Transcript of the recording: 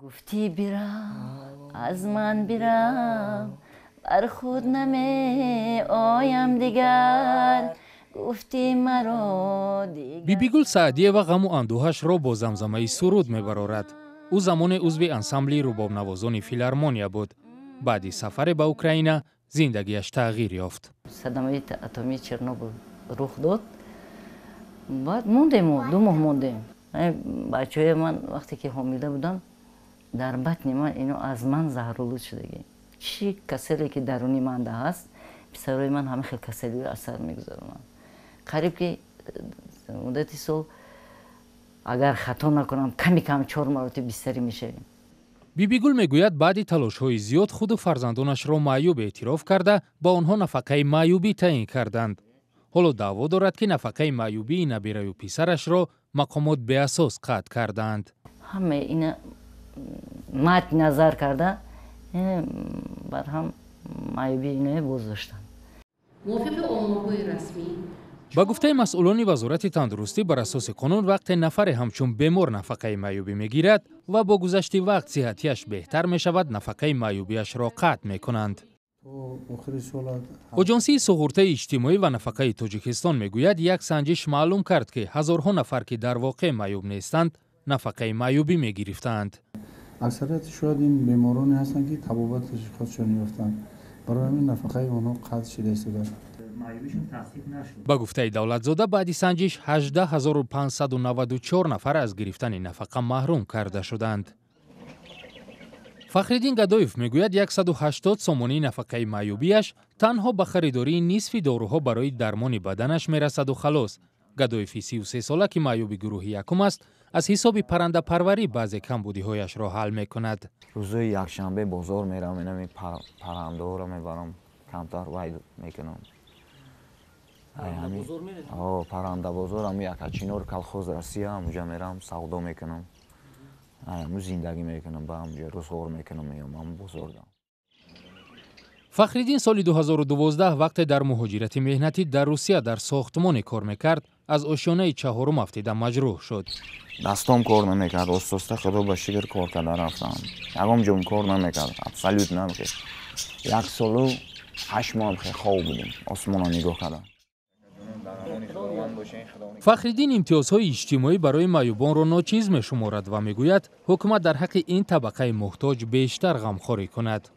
گفتی برم از من برم بر خود نمی آیم دیگر گفتی مرا دیگر. بیبی گل سعدیه و غم و اندوهش را با زمزمه سرود میبرارد. او زمان عضو انسامبل رباب نوازان فیلارمونیا بود. بعد سفر به اوکراین زندگیش تغییر یافت. صدمه اتمی چرنوبیل رخ داد. بعد موندیم 2 ماه موندیم. بچه‌های من وقتی که حامله بودن در بطن من اینو از من زهرآلود شدگی. چی کسلی که درونی من ده هست پسرای من همه خیلی کسلی اثر میگذارن. قریب که مدتی سال اگر خطا نکنم کم 4 مرتبه بیستری میشه. بیبی گل میگوید بعد تلاش‌های زیاد خود و فرزندانش را معیوب اعتراف کرده با آنها نفقه معیوبی تعیین کردند. حالا دعوا دارد که نفقه معیوبی نبیره و پسرش را مقامات به اساس قطع کردند. همه اینا مد نظر کرده بر هم معیوبی اینه بازداشتن. موافق آمارهای رسمی با گفته مسئولان وزارت تندرستی بر اساس قانون وقت نفر همچون بیمار نفقه معیوبی میگیرد و با گذشت وقت صحتیش بهتر می شود نفقه معیوبیش را قطع می کنند. اجانسی سقورت اجتماعی و نفقه تاجیکستان میگوید یک سنجش معلوم کرد که هزارها نفر که در واقع معیوب نیستند نفقه معیوبی میگرفتند. اکثریت شاید این بیمارانی هستند که تبابت خودشون یافتند. برای همین نفقه آنها قطع شده است. با گفته دولتزاده بعد سنجش 18594 نفر از گرفتن نفقه محروم کرده شدند. فخرالدین گدایف میگوید 180 سومانی نفقه معیوبیش تنها به خریداری نصف داروها برای درمان بدنش میرسد و خلاص. گدایف 33 ساله که معیوب گروه یکم است از حساب پرنده پروری بعضی کمبودی‌هایش را حل میکند. روزهای یکشنبه بازار میرم اینم پرنده ها را میبرم کمتر واید میکنم. پرنده بازار هم یک چینور کلخوز رسیه اونجا میرم سودا میکنم. زندگی میکنم با اونجا روزگار میکنم میام بازار دارم. فخرالدین سال 2012 وقت در مهاجرت مهنتی در روسیه در ساختمانی کار میکرد از آشیانه 4 افتیده مجروح شد. دستام کار نمیکرد. استاد خدا به شکر کار کرده رفتم. یکم جون کار نمیکرد. ابسولوت نمیکرد. 1 سال و 8 ماه خیلی خواب بودیم. آسمان رو نگاه کردم. فخرالدین امتیازهای اجتماعی برای معیوبان را ناچیز میشمارد و میگوید حکومت در حق این طبقه محتاج بیشتر غمخواری کند.